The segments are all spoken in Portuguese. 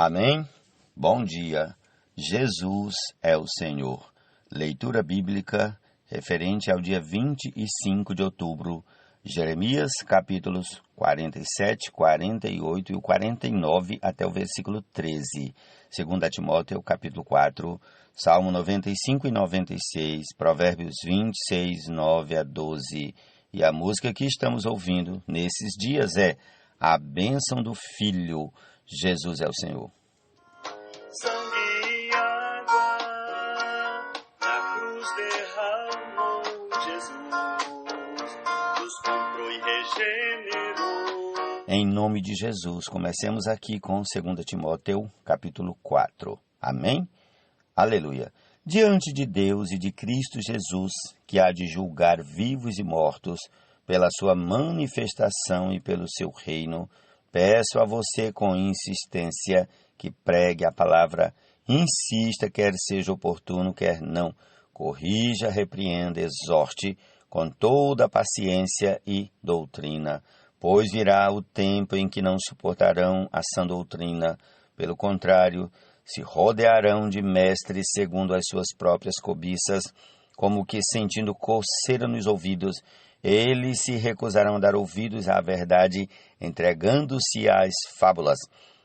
Amém? Bom dia. Jesus é o Senhor. Leitura bíblica referente ao dia 25 de outubro, Jeremias, capítulos 47, 48 e o 49 até o versículo 13. 2 Timóteo, capítulo 4, Salmo 95 e 96, Provérbios 26, 9 a 12. E a música que estamos ouvindo nesses dias é A Bênção do Filho. Jesus é o Senhor. Sangue e água na cruz derramou Jesus, nos comprou e regenerou. Em nome de Jesus, comecemos aqui com 2 Timóteo, capítulo 4. Amém? Aleluia. Diante de Deus e de Cristo Jesus, que há de julgar vivos e mortos, pela sua manifestação e pelo seu reino, peço a você com insistência que pregue a palavra, insista, quer seja oportuno, quer não, corrija, repreenda, exorte, com toda a paciência e doutrina, pois virá o tempo em que não suportarão a sã doutrina, pelo contrário, se rodearão de mestres segundo as suas próprias cobiças, como que sentindo coceira nos ouvidos, eles se recusarão a dar ouvidos à verdade, entregando-se às fábulas.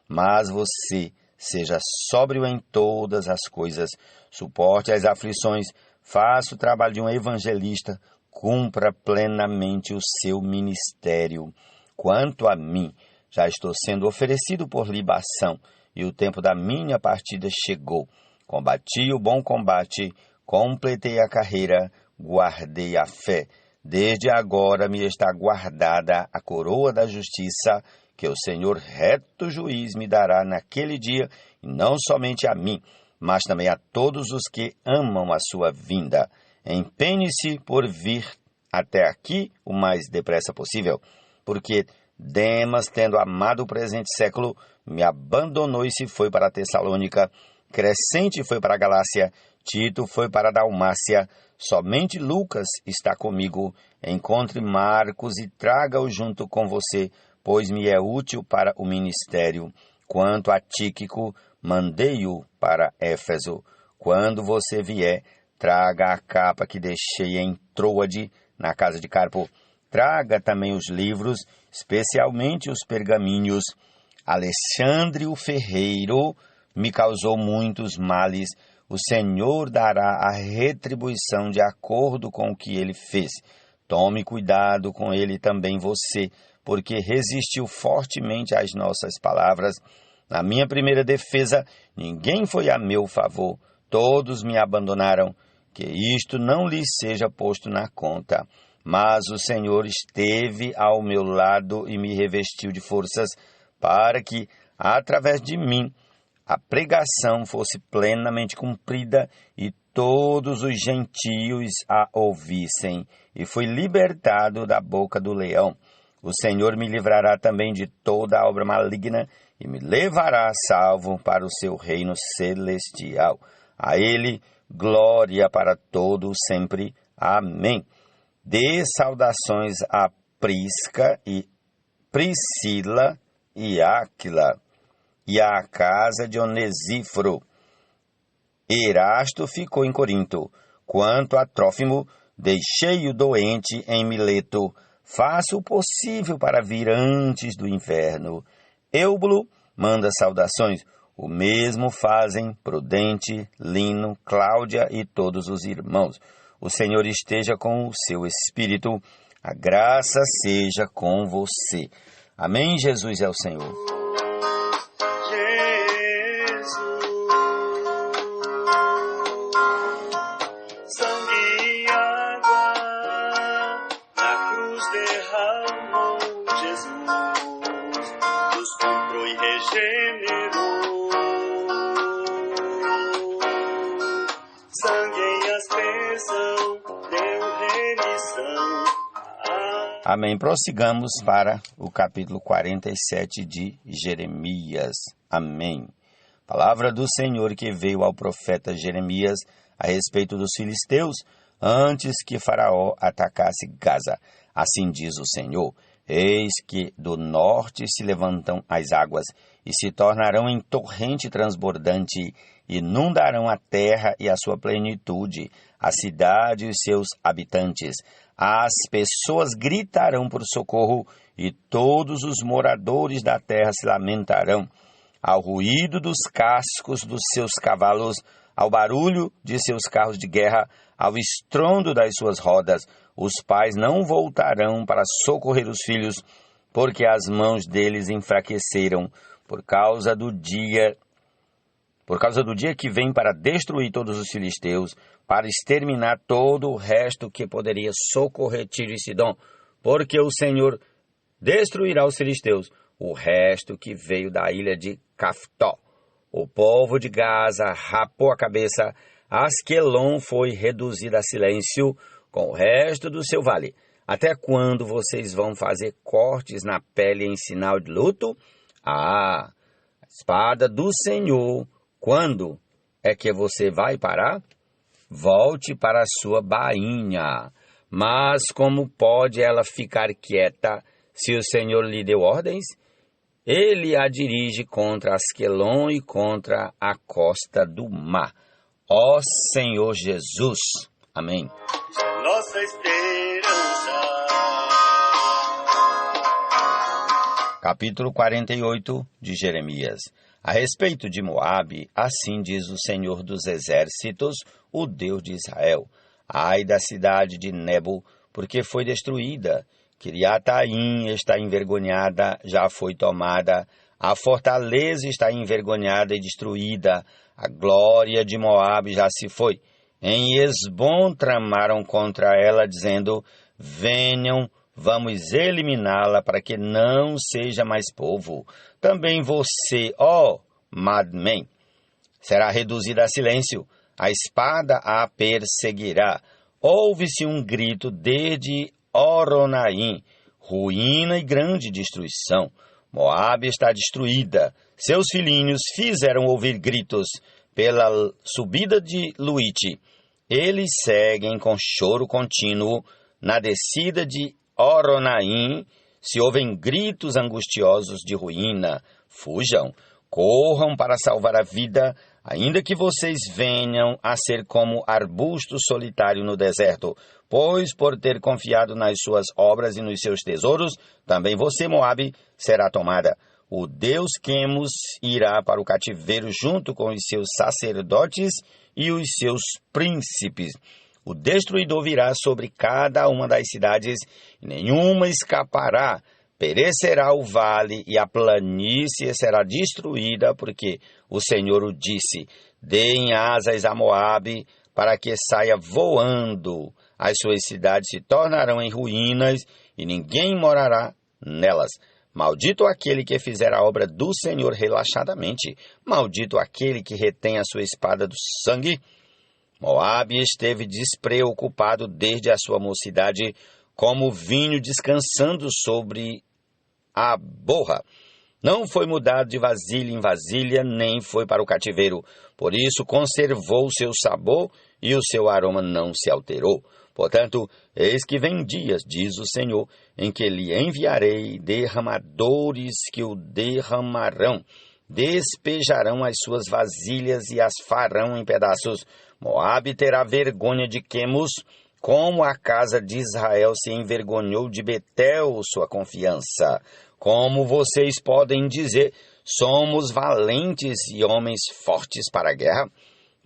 Mas você seja sóbrio em todas as coisas, suporte as aflições, faça o trabalho de um evangelista, cumpra plenamente o seu ministério. Quanto a mim, já estou sendo oferecido por libação, e o tempo da minha partida chegou. Combati o bom combate, completei a carreira, guardei a fé. Desde agora me está guardada a coroa da justiça, que o Senhor reto juiz me dará naquele dia, e não somente a mim, mas também a todos os que amam a sua vinda. Empenhe-se por vir até aqui o mais depressa possível, porque Demas, tendo amado o presente século, me abandonou e se foi para a Tessalônica, Crescente foi para a Galácia, Tito foi para a Dalmácia, somente Lucas está comigo. Encontre Marcos e traga-o junto com você, pois me é útil para o ministério. Quanto a Tíquico, mandei-o para Éfeso. Quando você vier, traga a capa que deixei em Troade, na casa de Carpo. Traga também os livros, especialmente os pergaminhos. Alexandre o ferreiro me causou muitos males. O Senhor dará a retribuição de acordo com o que ele fez. Tome cuidado com ele também você, porque resistiu fortemente às nossas palavras. Na minha primeira defesa, ninguém foi a meu favor. Todos me abandonaram. Que isto não lhes seja posto na conta. Mas o Senhor esteve ao meu lado e me revestiu de forças, para que, através de mim, a pregação fosse plenamente cumprida e todos os gentios a ouvissem, e fui libertado da boca do leão. O Senhor me livrará também de toda a obra maligna e me levará salvo para o seu reino celestial. A ele, glória para todos sempre. Amém. Dê saudações a Prisca e Priscila e Áquila, e à casa de Onesíforo. Erasto ficou em Corinto. Quanto a Trófimo, deixei-o doente em Mileto. Faça o possível para vir antes do inverno. Eubulo manda saudações. O mesmo fazem Prudente, Lino, Cláudia e todos os irmãos. O Senhor esteja com o seu espírito. A graça seja com você. Amém. Jesus é o Senhor. Amém. Prossigamos para o capítulo 47 de Jeremias. Amém. Palavra do Senhor que veio ao profeta Jeremias a respeito dos filisteus, antes que Faraó atacasse Gaza. Assim diz o Senhor: eis que do norte se levantam as águas, e se tornarão em torrente transbordante, inundarão a terra e a sua plenitude, a cidade e os seus habitantes. As pessoas gritarão por socorro, e todos os moradores da terra se lamentarão. Ao ruído dos cascos dos seus cavalos, ao barulho de seus carros de guerra, ao estrondo das suas rodas, os pais não voltarão para socorrer os filhos, porque as mãos deles enfraqueceram por causa do dia que vem para destruir todos os filisteus, para exterminar todo o resto que poderia socorrer Tiro e Sidom, porque o Senhor destruirá os filisteus, o resto que veio da ilha de Caftó. O povo de Gaza rapou a cabeça, Asquelon foi reduzida a silêncio com o resto do seu vale. Até quando vocês vão fazer cortes na pele em sinal de luto? A espada do Senhor, quando é que você vai parar? Volte para a sua bainha. Mas como pode ela ficar quieta se o Senhor lhe deu ordens? Ele a dirige contra Asquelon e contra a costa do mar. Ó Senhor Jesus. Amém. Nossa esperança. Capítulo 48 de Jeremias. A respeito de Moabe, assim diz o Senhor dos Exércitos, o Deus de Israel. Ai da cidade de Nebo, porque foi destruída. Kiriataim está envergonhada, já foi tomada. A fortaleza está envergonhada e destruída. A glória de Moabe já se foi. Em Esbom tramaram contra ela, dizendo: venham, vamos eliminá-la para que não seja mais povo. Também você, ó Madmen, será reduzida a silêncio. A espada a perseguirá. Ouve-se um grito desde Oronaim, ruína e grande destruição. Moabe está destruída. Seus filhinhos fizeram ouvir gritos pela subida de Luite. Eles seguem com choro contínuo na descida de Oronaim. Se ouvem gritos angustiosos de ruína, fujam, corram para salvar a vida, ainda que vocês venham a ser como arbusto solitário no deserto, pois por ter confiado nas suas obras e nos seus tesouros, também você, Moabe, será tomada. O Deus Quemos irá para o cativeiro junto com os seus sacerdotes e os seus príncipes. O destruidor virá sobre cada uma das cidades, e nenhuma escapará. Perecerá o vale e a planície será destruída, porque o Senhor o disse: deem asas a Moabe, para que saia voando. As suas cidades se tornarão em ruínas, e ninguém morará nelas. Maldito aquele que fizer a obra do Senhor relaxadamente. Maldito aquele que retém a sua espada do sangue. Moabe esteve despreocupado desde a sua mocidade, como vinho descansando sobre a borra. Não foi mudado de vasilha em vasilha, nem foi para o cativeiro. Por isso conservou o seu sabor e o seu aroma não se alterou. Portanto, eis que vem dias, diz o Senhor, em que lhe enviarei derramadores que o derramarão. Despejarão as suas vasilhas e as farão em pedaços. Moabe terá vergonha de Quemos, como a casa de Israel se envergonhou de Betel, sua confiança. Como vocês podem dizer, somos valentes e homens fortes para a guerra?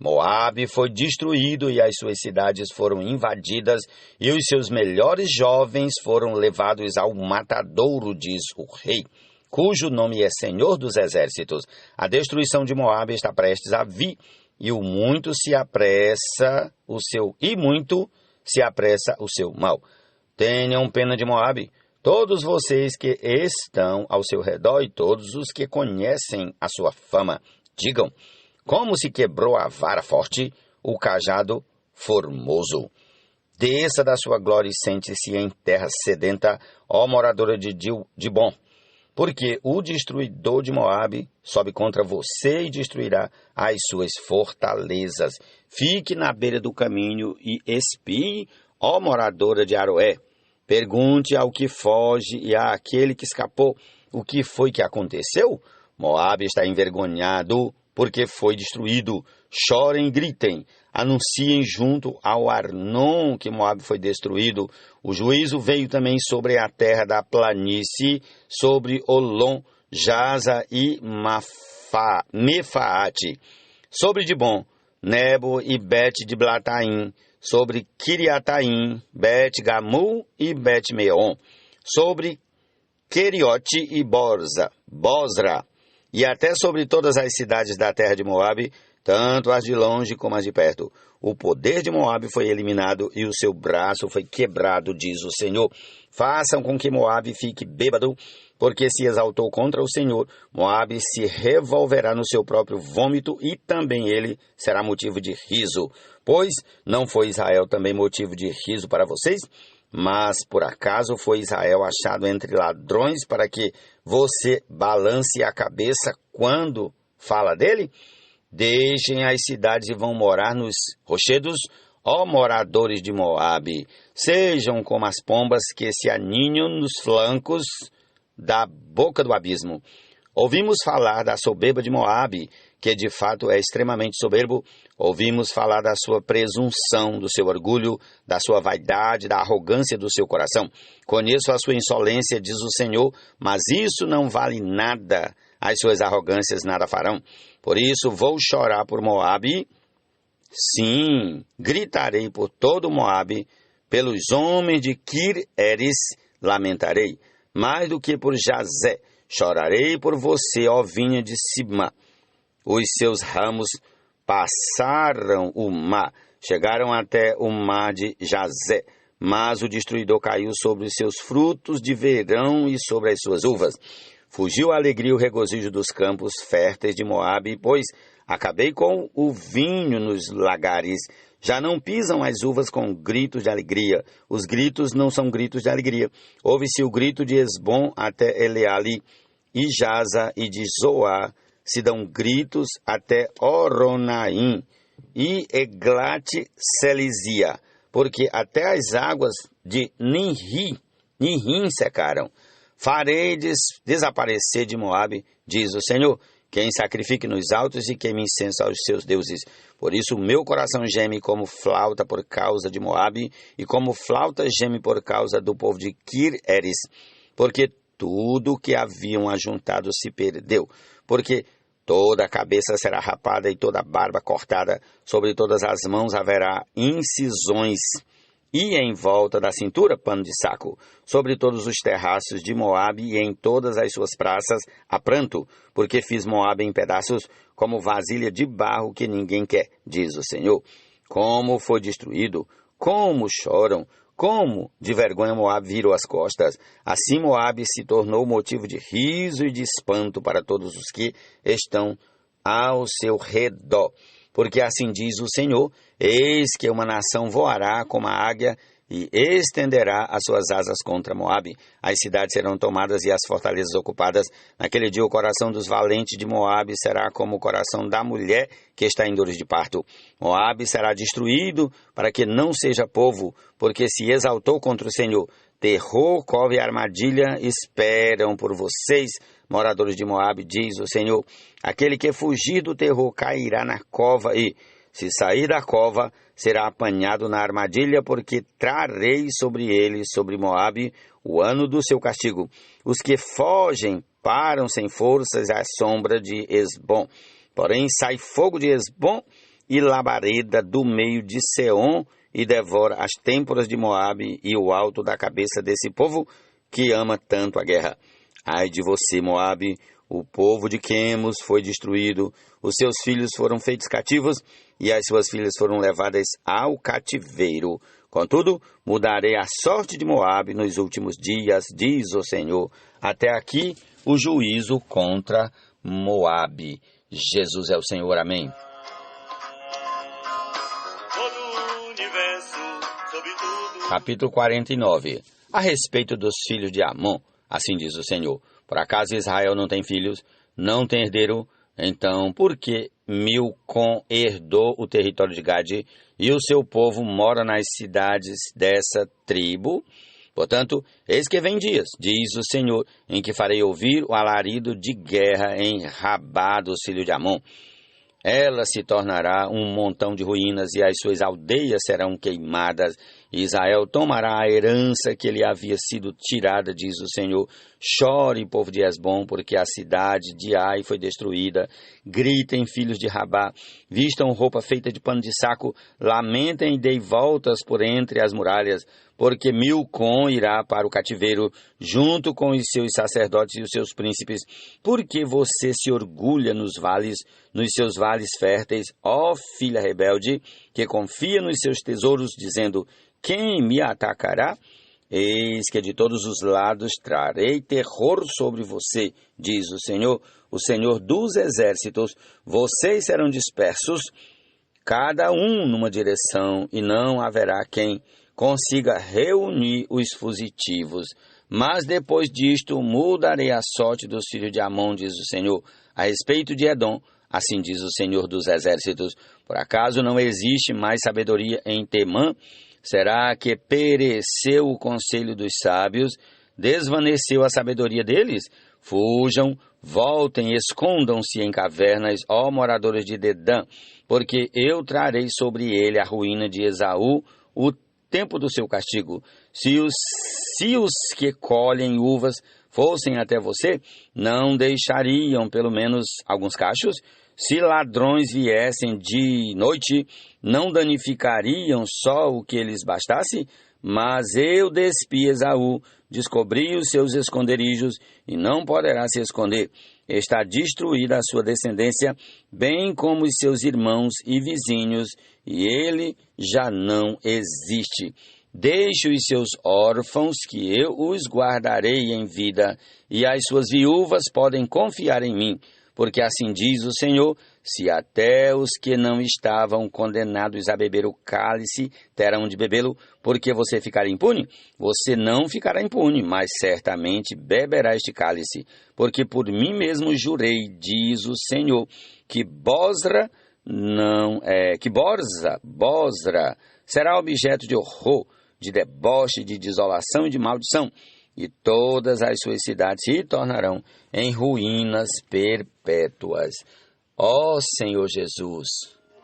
Moabe foi destruído e as suas cidades foram invadidas, e os seus melhores jovens foram levados ao matadouro, diz o rei, cujo nome é Senhor dos Exércitos. A destruição de Moabe está prestes a vir, e muito se apressa o seu mal. Tenham pena de Moabe, todos vocês que estão ao seu redor e todos os que conhecem a sua fama. Digam: como se quebrou a vara forte, o cajado formoso. Desça da sua glória e sente-se em terra sedenta, ó moradora de Dibom. Porque o destruidor de Moabe sobe contra você e destruirá as suas fortalezas. Fique na beira do caminho e espie, ó moradora de Aroé. Pergunte ao que foge e àquele que escapou: o que foi que aconteceu? Moabe está envergonhado, porque foi destruído. Chorem e gritem, anunciem junto ao Arnon que Moabe foi destruído. O juízo veio também sobre a terra da planície, sobre Olom, Jaza e Mefaate, sobre Dibon, Nebo e Bet de Blataim, sobre Kiriataim, Bet Gamul e Bet Meon, sobre Queriote e Bosra, e até sobre todas as cidades da terra de Moabe, tanto as de longe como as de perto. O poder de Moabe foi eliminado e o seu braço foi quebrado, diz o Senhor. Façam com que Moabe fique bêbado, porque se exaltou contra o Senhor. Moabe se revolverá no seu próprio vômito e também ele será motivo de riso. Pois não foi Israel também motivo de riso para vocês? Mas por acaso foi Israel achado entre ladrões para que você balance a cabeça quando fala dele? Deixem as cidades e vão morar nos rochedos, ó moradores de Moabe. Sejam como as pombas que se aninham nos flancos da boca do abismo. Ouvimos falar da soberba de Moabe, que de fato é extremamente soberbo. Ouvimos falar da sua presunção, do seu orgulho, da sua vaidade, da arrogância do seu coração. Conheço a sua insolência, diz o Senhor, mas isso não vale nada. As suas arrogâncias nada farão. Por isso vou chorar por Moabe. Sim, gritarei por todo Moabe. Pelos homens de Kir-Eres lamentarei. Mais do que por Jazé, chorarei por você, ó vinha de Sibma. Os seus ramos passaram o mar, chegaram até o mar de Jazé, mas o destruidor caiu sobre os seus frutos de verão e sobre as suas uvas. Fugiu a alegria e o regozijo dos campos férteis de Moabe, pois acabei com o vinho nos lagares. Já não pisam as uvas com gritos de alegria. Os gritos não são gritos de alegria. Ouve-se o grito de Esbom até Eleale, e Jaza e de Zoar se dão gritos até Oronaim e Eglat-Selizia, porque até as águas de Nihim secaram. Farei desaparecer de Moabe, diz o Senhor, quem sacrifique nos altos e queime incenso aos seus deuses. Por isso o meu coração geme como flauta por causa de Moabe, e como flauta geme por causa do povo de Kir-Eres, porque tudo o que haviam ajuntado se perdeu, porque toda a cabeça será rapada e toda a barba cortada, sobre todas as mãos haverá incisões, e em volta da cintura pano de saco, sobre todos os terraços de Moabe e em todas as suas praças há pranto, porque fiz Moabe em pedaços como vasilha de barro que ninguém quer, diz o Senhor. Como foi destruído, como choram, como de vergonha Moabe virou as costas. Assim Moabe se tornou motivo de riso e de espanto para todos os que estão ao seu redor. Porque assim diz o Senhor, eis que uma nação voará como a águia e estenderá as suas asas contra Moabe. As cidades serão tomadas e as fortalezas ocupadas. Naquele dia o coração dos valentes de Moabe será como o coração da mulher que está em dores de parto. Moabe será destruído para que não seja povo, porque se exaltou contra o Senhor. Terror, cova e armadilha esperam por vocês, moradores de Moabe, diz o Senhor. Aquele que fugir do terror cairá na cova e, se sair da cova, será apanhado na armadilha, porque trarei sobre ele, sobre Moabe, o ano do seu castigo. Os que fogem param sem forças à sombra de Esbom. Porém sai fogo de Esbom e labareda do meio de Seom, e devora as têmporas de Moabe e o alto da cabeça desse povo que ama tanto a guerra. Ai de você, Moabe, o povo de Quemos foi destruído, os seus filhos foram feitos cativos e as suas filhas foram levadas ao cativeiro. Contudo, mudarei a sorte de Moabe nos últimos dias, diz o Senhor. Até aqui o juízo contra Moabe. Jesus é o Senhor, amém. Capítulo 49. A respeito dos filhos de Amon, assim diz o Senhor. Por acaso Israel não tem filhos, não tem herdeiro? Então, por que Milcom herdou o território de Gade e o seu povo mora nas cidades dessa tribo? Portanto, eis que vem dias, diz o Senhor, em que farei ouvir o alarido de guerra em Rabá dos filhos de Amon. Ela se tornará um montão de ruínas e as suas aldeias serão queimadas. Israel tomará a herança que lhe havia sido tirada, diz o Senhor. Chore, povo de Hesbom, porque a cidade de Ai foi destruída. Gritem, filhos de Rabá, vistam roupa feita de pano de saco, lamentem e deem voltas por entre as muralhas, porque Milcom irá para o cativeiro, junto com os seus sacerdotes e os seus príncipes. Porque você se orgulha nos seus vales férteis, ó filha rebelde, que confia nos seus tesouros, dizendo: quem me atacará? Eis que de todos os lados trarei terror sobre você, diz o Senhor dos exércitos. Vocês serão dispersos, cada um numa direção, e não haverá quem consiga reunir os fugitivos. Mas depois disto mudarei a sorte dos filhos de Amon, diz o Senhor, a respeito de Edom. Assim diz o Senhor dos exércitos: por acaso não existe mais sabedoria em Temã? Será que pereceu o conselho dos sábios? Desvaneceu a sabedoria deles? Fujam, voltem, escondam-se em cavernas, ó moradores de Dedã, porque eu trarei sobre ele a ruína de Esaú, o tempo do seu castigo. Se os que colhem uvas fossem até você, não deixariam pelo menos alguns cachos? Se ladrões viessem de noite, não danificariam só o que lhes bastasse? Mas eu despi Esaú, descobri os seus esconderijos, e não poderá se esconder. Está destruída a sua descendência, bem como os seus irmãos e vizinhos, e ele já não existe. Deixe os seus órfãos, que eu os guardarei em vida, e as suas viúvas podem confiar em mim. Porque assim diz o Senhor: se até os que não estavam condenados a beber o cálice terão de bebê-lo, porque você ficará impune? Você não ficará impune, mas certamente beberá este cálice. Porque por mim mesmo jurei, diz o Senhor, que Bosra será objeto de horror, de deboche, de desolação e de maldição, e todas as suas cidades se tornarão em ruínas perpétuas. Ó Senhor Jesus!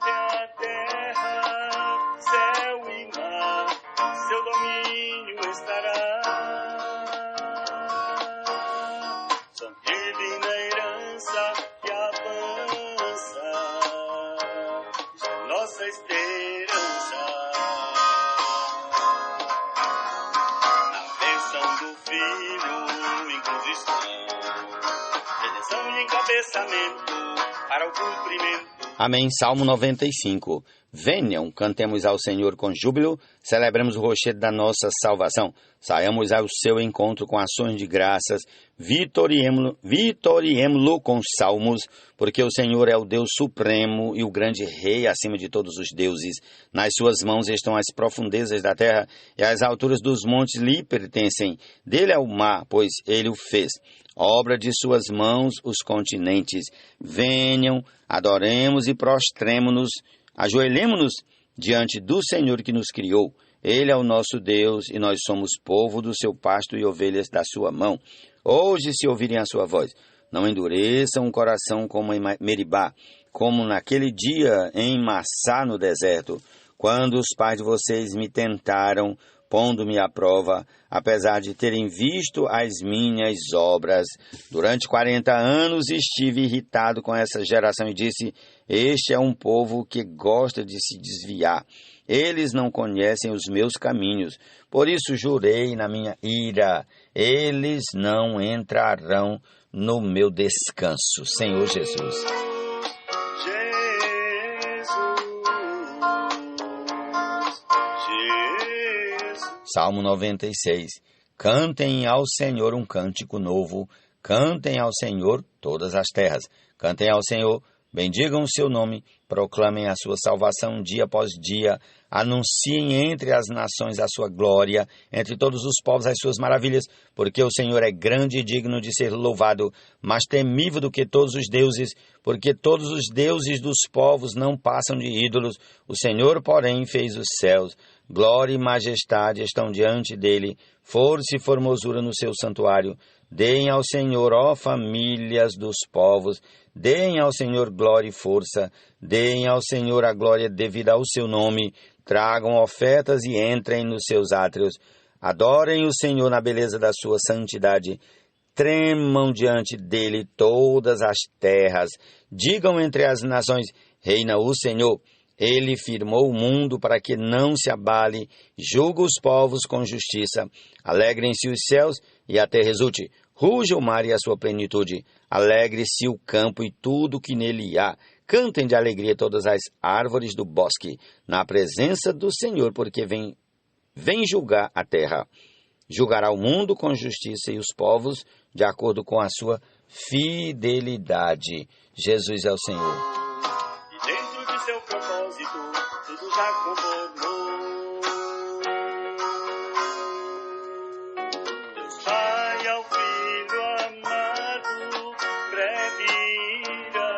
A terra, céu e mar, seu domínio estará. São divina herança que avança, nossa esperança. Do Filho em condição, redenção e encabeçamento para o cumprimento. Amém. Salmo 95. Venham, cantemos ao Senhor com júbilo, celebremos o rochedo da nossa salvação, saiamos ao seu encontro com ações de graças, vitoriemo-lo com salmos, porque o Senhor é o Deus supremo e o grande Rei acima de todos os deuses. Nas suas mãos estão as profundezas da terra, e as alturas dos montes lhe pertencem. Dele é o mar, pois ele o fez. Obra de suas mãos os continentes. Venham, adoremos e prostremo-nos, ajoelhemo-nos diante do Senhor que nos criou. Ele é o nosso Deus e nós somos povo do seu pasto e ovelhas da sua mão. Hoje, se ouvirem a sua voz, não endureçam o coração como em Meribá, como naquele dia em Massá no deserto, quando os pais de vocês me tentaram, pondo-me à prova, apesar de terem visto as minhas obras. Durante 40 anos estive irritado com essa geração e disse: este é um povo que gosta de se desviar. Eles não conhecem os meus caminhos. Por isso jurei na minha ira: eles não entrarão no meu descanso. Senhor Jesus. Salmo 96. Cantem ao Senhor um cântico novo, cantem ao Senhor todas as terras, cantem ao Senhor Bendigam o seu nome, proclamem a sua salvação dia após dia, anunciem entre as nações a sua glória, entre todos os povos as suas maravilhas, porque o Senhor é grande e digno de ser louvado, mais temível do que todos os deuses, porque todos os deuses dos povos não passam de ídolos. O Senhor, porém, fez os céus. Glória e majestade estão diante dele, força e formosura no seu santuário. Deem ao Senhor, ó famílias dos povos, deem ao Senhor glória e força, deem ao Senhor a glória devida ao seu nome, tragam ofertas e entrem nos seus átrios. Adorem o Senhor na beleza da sua santidade, tremam diante dele todas as terras. Digam entre as nações, reina o Senhor. Ele firmou o mundo para que não se abale, julga os povos com justiça. Alegrem-se os céus e a terra exulte. Ruja o mar e a sua plenitude. Alegre-se o campo e tudo que nele há. Cantem de alegria todas as árvores do bosque, na presença do Senhor, porque vem julgar a terra. Julgará o mundo com justiça e os povos de acordo com a sua fidelidade. Jesus é o Senhor. E dentro de seu propósito, tudo já concordou. Deus Pai ao Filho amado, breve irá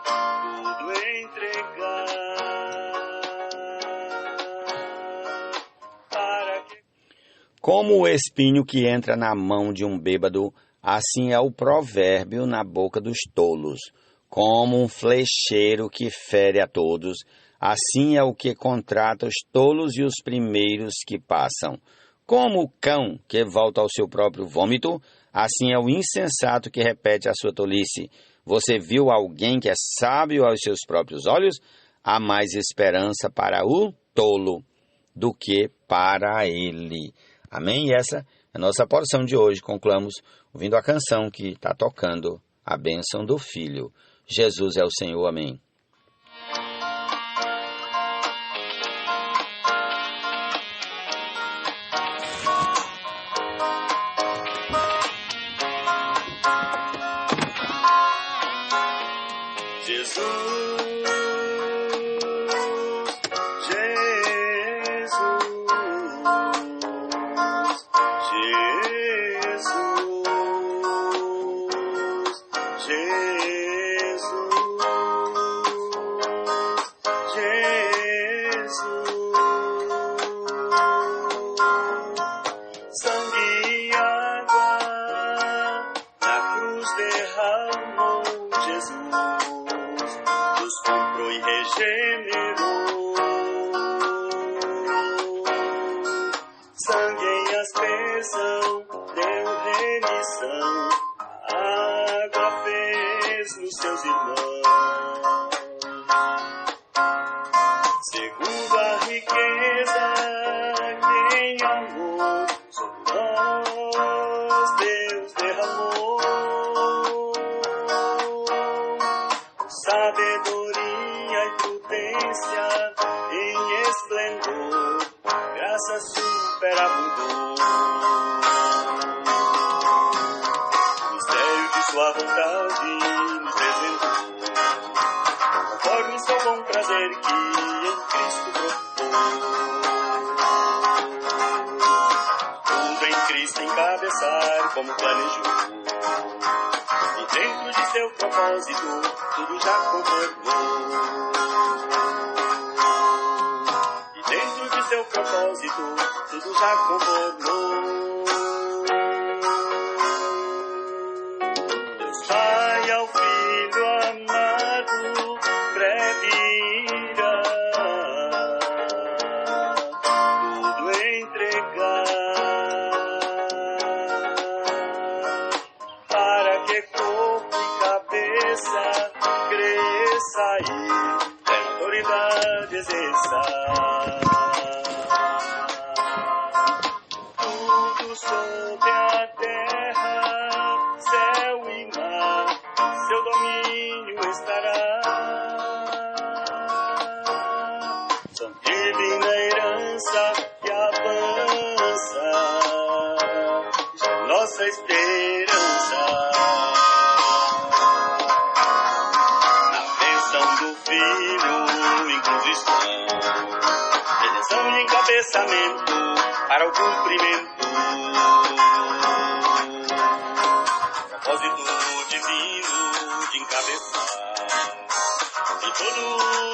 tudo entregar, para que... Como o espinho que entra na mão de um bêbado, assim é o provérbio na boca dos tolos. Como um flecheiro que fere a todos, assim é o que contrata os tolos e os primeiros que passam. Como o cão que volta ao seu próprio vômito, assim é o insensato que repete a sua tolice. Você viu alguém que é sábio aos seus próprios olhos? Há mais esperança para o tolo do que para ele. Amém? E essa é a nossa porção de hoje. Concluamos ouvindo a canção que está tocando, a bênção do Filho. Jesus é o Senhor. Amém. Sangue em aspersão deu remissão, a água fez nos seus irmãos. Segundo a riqueza que em amor sobre nós Deus derramou, sabedoria e prudência em esplendor, graça superabundou. Mistério de sua vontade nos desvendou, conforme seu bom prazer que em Cristo propôs. Tudo em Cristo encabeçar como planejou, e dentro de seu propósito tudo já concordou. Seu propósito, tudo já concordou. Deus Pai ao Filho amado, breve irá tudo entregar, para que corpo e cabeça cresça e plena autoridade exerça. Sobre a terra, céu e mar, seu domínio estará. São divina herança que avança, já nossa esperança. pensamento para o cumprimento. Propósito divino de encabeçar em todo